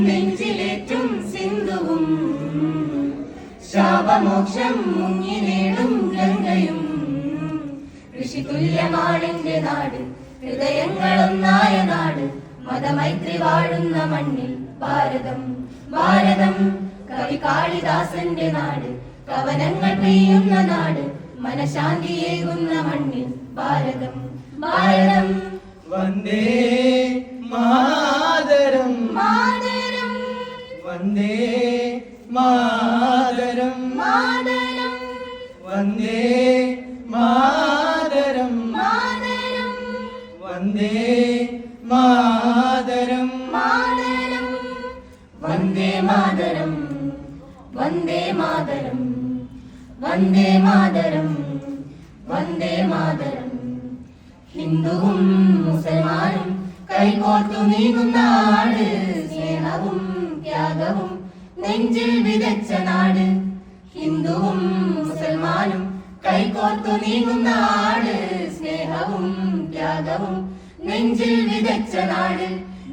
നെഞ്ചിലേറ്റും സിന്ധുവും ശാപമോക്ഷം മുങ്ങി നേടും ഗംഗയും ഋഷിതുല്യമാണെന്റെ നാട് ഹൃദയങ്ങളൊന്നായ നാട് മതമൈത്രി വാഴുന്ന മണ്ണിൽ ഭാരതം ഭാരതം കവി കാളിദാസന്റെ നാട് കവനങ്ങൾ പെയ്യുന്ന നാട് മനശാന്തിയേകുന്ന മണ്ണിൽ ഭാരതം ഭാരതം വന്ദേ മാതരം മാതരം വന്ദേ മാതരം മാതരം വന്ദേ മാതരം മാതരം വന്ദേ മാതരം മാതരം വന്ദേ മാതരം വന്ദേ മാതരം വന്ദേ മാതരം വന്ദേ മാതരം ഹിന്ദുവും മുസൽമാനും കൈകോർത്തു നീങ്ങുന്ന നാട് സ്നേഹവും ത്യാഗവും നെഞ്ചിൽ വിതച്ച നാട് ഹിന്ദുവും മുസൽമാനും കൈകോർത്തു നീങ്ങുന്ന നാട് സ്നേഹവും ത്യാഗവും നെഞ്ചിൽ വിതച്ച നാട്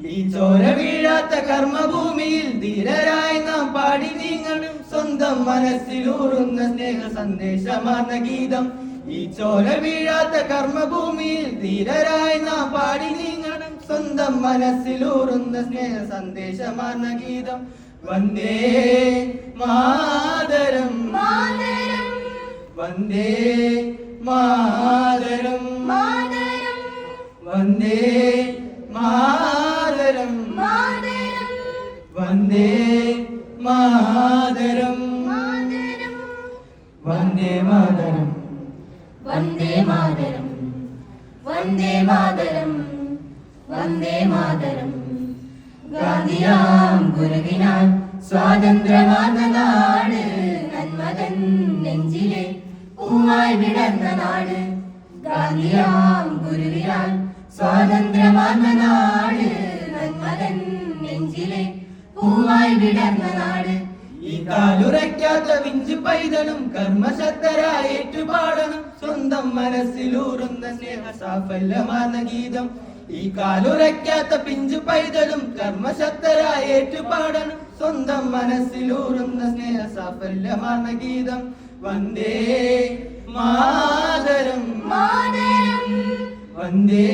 ഈ ചോര വീഴാത്ത കർമ്മഭൂമിയിൽ ധീരരായി നാം പാടി നീങ്ങണം സ്വന്തം മനസ്സിലൂറുന്ന സ്നേഹ സന്ദേശമാർന്ന ഗീതം ഈ ചോര വീഴാത്ത കർമ്മഭൂമിയിൽ ധീരരായി നാം പാടി നീങ്ങണം സ്വന്തം മനസ്സിലൂറുന്ന സ്നേഹ സന്ദേശമാർന്ന ഗീതം വന്ദേ മാതരം മാതരം വന്ദേ മാതരം മാതരം വന്ദേ മാതരം മാതരം വന്ദേ മാതരം മാതരം വന്ദേ മാതരം വന്ദേ മാതരം വന്ദേ മാതരം വന്ദേ മാതരം ഗാന്ധിയാം ഗുരുവിനാൽ സ്വാതന്ത്ര്യമാർന്ന നാട് നന്മതൻ നെഞ്ചിലെ പൂവായി വിടർന്ന നാട് ഗാന്ധിയാം ഗുരുവിനാൽ സ്വാതന്ത്ര്യമാർന്ന നാട് നന്മതൻ നെഞ്ചിലെ പൂവായി വിടർന്ന നാട് ഈ കാലുറയ്ക്കാത്ത വിഞ്ചു പൈതലും കർമ്മശക്തരായി ഏറ്റുപാടണം സ്വന്തം മനസ്സിലൂറുന്ന സ്നേഹ സാഫല്യമാർന്ന ഗീതം ഈ കാലുറയ്ക്കാത്ത പിഞ്ചു പൈതലും കർമ്മശക്തരായി ഏറ്റുപാടണം സ്വന്തം മനസ്സിലൂറുന്ന സ്നേഹ സാഫല്യമാർന്ന ഗീതം വന്ദേ മാതരം മാതരം വന്ദേ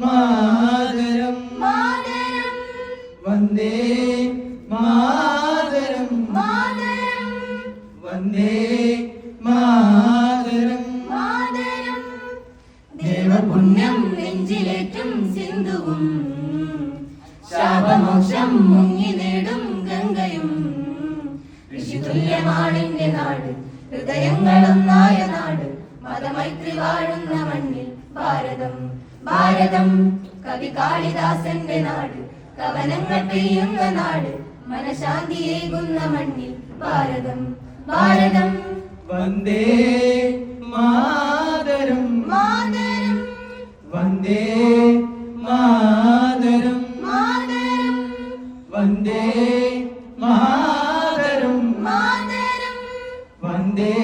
മാതരം മാതരം വന്ദേ മാതരം മാതരം വന്ദേ മാതരം മാതരം ദേവപുണ്യം നെഞ്ചിലേറ്റും സിന്ധുവും ശാപമോക്ഷം മുങ്ങി നേടും ഗംഗയും ഋഷിതുല്യമാണെന്റെ നാട് ഹൃദയങ്ങളൊന്നായ നാട് മതമൈത്രി വാഴുന്ന മണ്ണിൽ ഭാരതം ഭാരതം കവി കാളിദാസന്റെ നാട് കവനങ്ങൾ പെയ്യുന്ന നാട് മനശാന്തിയേകുന്ന മണ്ണിൽ ഭാരതം ഭാരതം വന്ദേ മാതരം മാതരം വന്ദേ മാതരം മാതരം വന്ദേ മാതരം മാതരം വന്ദേ